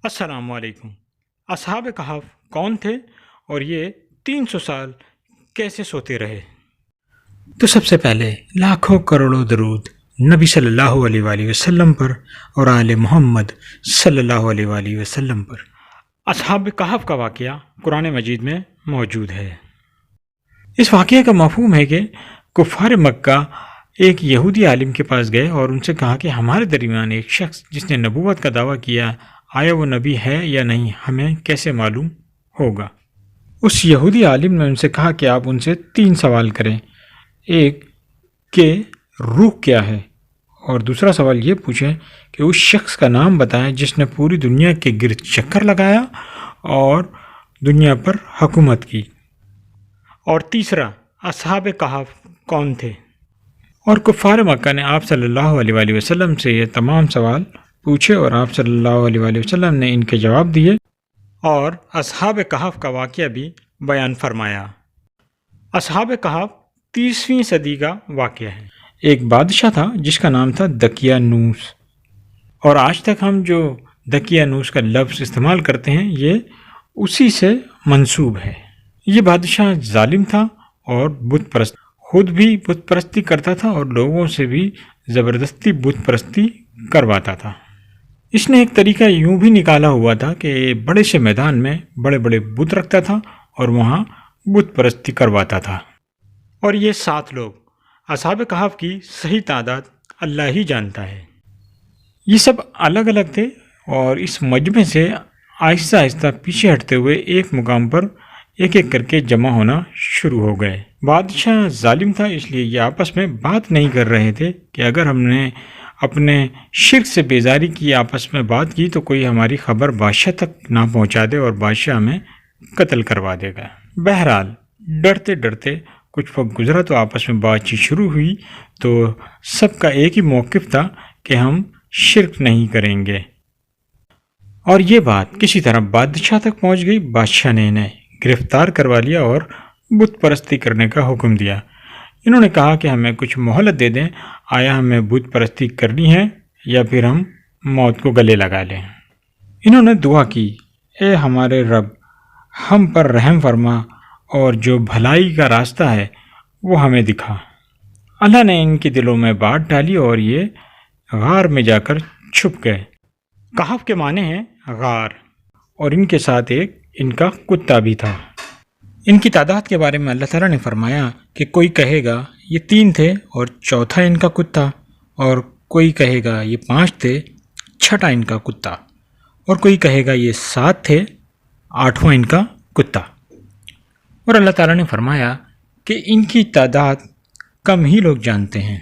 السلام علیکم۔ اصحاب کہف کون تھے اور یہ 300 سال کیسے سوتے رہے؟ تو سب سے پہلے لاکھوں کروڑوں درود نبی صلی اللہ علیہ وآلہ وسلم پر اور آل محمد صلی اللہ علیہ وآلہ وسلم پر۔ اصحاب کہف کا واقعہ قرآن مجید میں موجود ہے۔ اس واقعے کا مفہوم ہے کہ کفار مکہ ایک یہودی عالم کے پاس گئے اور ان سے کہا کہ ہمارے درمیان ایک شخص جس نے نبوت کا دعویٰ کیا، آیا وہ نبی ہے یا نہیں، ہمیں کیسے معلوم ہوگا؟ اس یہودی عالم نے ان سے کہا کہ آپ ان سے 3 سوال کریں، ایک کہ روح کیا ہے، اور دوسرا سوال یہ پوچھیں کہ اس شخص کا نام بتائیں جس نے پوری دنیا کے گرد چکر لگایا اور دنیا پر حکومت کی، اور تیسرا اصحاب کہف کون تھے۔ اور کفار مکہ نے آپ صلی اللہ علیہ وآلہ وسلم سے یہ تمام سوال پوچھے اور آپ صلی اللہ علیہ وآلہ وسلم نے ان کے جواب دیے اور اصحاب کہف کا واقعہ بھی بیان فرمایا۔ اصحاب کہف 30ویں صدی کا واقعہ ہے۔ ایک بادشاہ تھا جس کا نام تھا دقیانوس، اور آج تک ہم جو دقیانوس کا لفظ استعمال کرتے ہیں یہ اسی سے منسوب ہے۔ یہ بادشاہ ظالم تھا اور بت پرست، خود بھی بت پرستی کرتا تھا اور لوگوں سے بھی زبردستی بت پرستی کرواتا تھا۔ اس نے ایک طریقہ یوں بھی نکالا ہوا تھا کہ بڑے سے میدان میں بڑے بڑے بت رکھتا تھا اور وہاں بت پرستی کرواتا تھا۔ اور یہ 7 لوگ، اصحاب کہف کی صحیح تعداد اللہ ہی جانتا ہے۔ یہ سب الگ الگ تھے اور اس مجمع سے آہستہ آہستہ پیچھے ہٹتے ہوئے ایک مقام پر ایک ایک کر کے جمع ہونا شروع ہو گئے۔ بادشاہ ظالم تھا، اس لیے یہ آپس میں بات نہیں کر رہے تھے کہ اگر ہم نے اپنے شرک سے بیزاری کی، آپس میں بات کی تو کوئی ہماری خبر بادشاہ تک نہ پہنچا دے اور بادشاہ ہمیں قتل کروا دے گا۔ بہرحال ڈرتے ڈرتے کچھ وقت گزرا تو آپس میں بات چیت شروع ہوئی، تو سب کا ایک ہی موقف تھا کہ ہم شرک نہیں کریں گے، اور یہ بات کسی طرح بادشاہ تک پہنچ گئی۔ بادشاہ نے انہیں گرفتار کروا لیا اور بت پرستی کرنے کا حکم دیا۔ انہوں نے کہا کہ ہمیں کچھ مہلت دے دیں، آیا ہمیں بت پرستی کرنی ہے یا پھر ہم موت کو گلے لگا لیں۔ انہوں نے دعا کی، اے ہمارے رب، ہم پر رحم فرما اور جو بھلائی کا راستہ ہے وہ ہمیں دکھا۔ اللہ نے ان کے دلوں میں بات ڈالی اور یہ غار میں جا کر چھپ گئے۔ کہف کے معنی ہیں غار، اور ان کے ساتھ ایک ان کا کتا بھی تھا۔ ان کی تعداد کے بارے میں اللہ تعالیٰ نے فرمایا کہ کوئی کہے گا یہ 3 تھے اور چوتھا ان کا کتا، اور کوئی کہے گا یہ 5 تھے، چھٹا ان کا کتا، اور کوئی کہے گا یہ 7 تھے، 8واں ان کا کتا۔ اور اللہ تعالیٰ نے فرمایا کہ ان کی تعداد کم ہی لوگ جانتے ہیں۔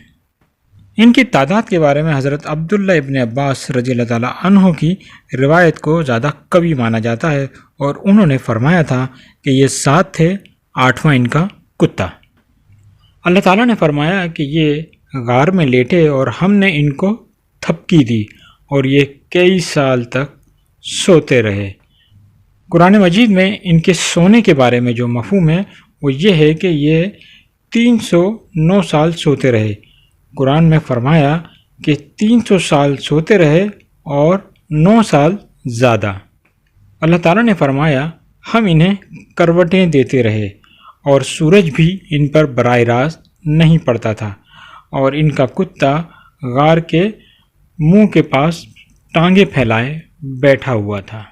ان کی تعداد کے بارے میں حضرت عبداللہ ابن عباس رضی اللہ تعالیٰ عنہ کی روایت کو زیادہ قوی مانا جاتا ہے، اور انہوں نے فرمایا تھا کہ یہ 7 تھے، 8واں ان کا کتا۔ اللہ تعالیٰ نے فرمایا کہ یہ غار میں لیٹے اور ہم نے ان کو تھپکی دی اور یہ کئی سال تک سوتے رہے۔ قرآن مجید میں ان کے سونے کے بارے میں جو مفہوم ہے وہ یہ ہے کہ یہ 309 سال سوتے رہے۔ قرآن میں فرمایا کہ 300 سال سوتے رہے اور 9 سال زیادہ۔ اللہ تعالیٰ نے فرمایا ہم انہیں کروٹیں دیتے رہے اور سورج بھی ان پر براہ راست نہیں پڑتا تھا، اور ان کا کتا غار کے منہ کے پاس ٹانگیں پھیلائے بیٹھا ہوا تھا۔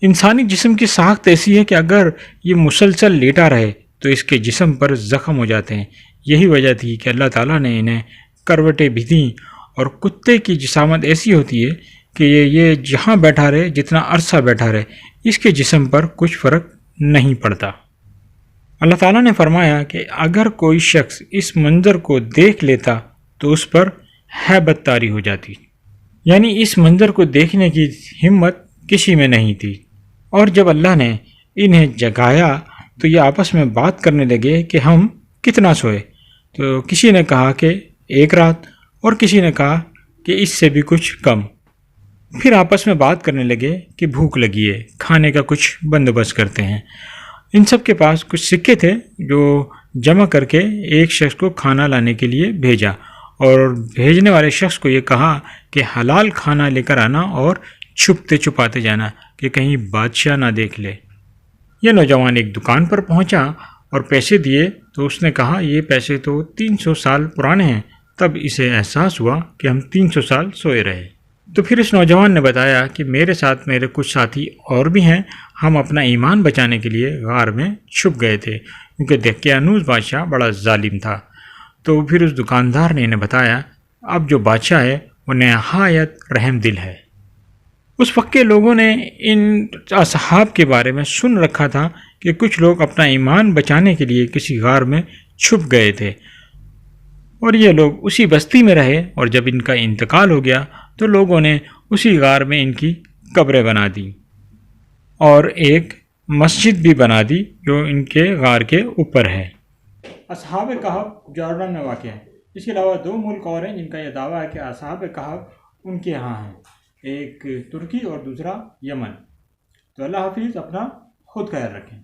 انسانی جسم کی ساخت ایسی ہے کہ اگر یہ مسلسل لیٹا رہے تو اس کے جسم پر زخم ہو جاتے ہیں۔ یہی وجہ تھی کہ اللہ تعالیٰ نے انہیں کروٹیں بھی دیں، اور کتے کی جسامت ایسی ہوتی ہے کہ یہ جہاں بیٹھا رہے، جتنا عرصہ بیٹھا رہے، اس کے جسم پر کچھ فرق نہیں پڑتا۔ اللہ تعالیٰ نے فرمایا کہ اگر کوئی شخص اس منظر کو دیکھ لیتا تو اس پر ہیبت طاری ہو جاتی، یعنی اس منظر کو دیکھنے کی ہمت کسی میں نہیں تھی۔ اور جب اللہ نے انہیں جگایا تو یہ آپس میں بات کرنے لگے کہ ہم کتنا سوئے، تو کسی نے کہا کہ 1 رات، اور کسی نے کہا کہ اس سے بھی کچھ کم۔ پھر آپس میں بات کرنے لگے کہ بھوک لگی ہے، کھانے کا کچھ بندوبست کرتے ہیں۔ ان سب کے پاس کچھ سکے تھے جو جمع کر کے ایک شخص کو کھانا لانے کے لیے بھیجا، اور بھیجنے والے شخص کو یہ کہا کہ حلال کھانا لے کر آنا اور چھپتے چھپاتے جانا کہ کہیں بادشاہ نہ دیکھ لے۔ یہ نوجوان ایک دکان پر پہنچا اور پیسے دیے تو اس نے کہا یہ پیسے تو 300 سال پرانے ہیں۔ تب اسے احساس ہوا کہ ہم 300 سال سوئے رہے۔ تو پھر اس نوجوان نے بتایا کہ میرے ساتھ میرے کچھ ساتھی اور بھی ہیں، ہم اپنا ایمان بچانے کے لیے غار میں چھپ گئے تھے کیونکہ دقیانوس بادشاہ بڑا ظالم تھا۔ تو پھر اس دکاندار نے انہیں بتایا اب جو بادشاہ ہے وہ نہایت رحم دل ہے۔ اس وقت کے لوگوں نے ان اصحاب کے بارے میں سن رکھا تھا کہ کچھ لوگ اپنا ایمان بچانے کے لیے کسی غار میں چھپ گئے تھے اور یہ لوگ اسی بستی میں رہے، اور جب ان کا انتقال ہو گیا تو لوگوں نے اسی غار میں ان کی قبریں بنا دی اور ایک مسجد بھی بنا دی جو ان کے غار کے اوپر ہے۔ اصحاب کہف جارڈن میں واقع ہے۔ اس کے علاوہ 2 ملک اور ہیں جن کا یہ دعویٰ ہے کہ اصحاب کہف ان کے ہاں ہیں، ایک ترکی اور دوسرا یمن۔ تو اللہ حافظ، اپنا خود خیال رکھیں۔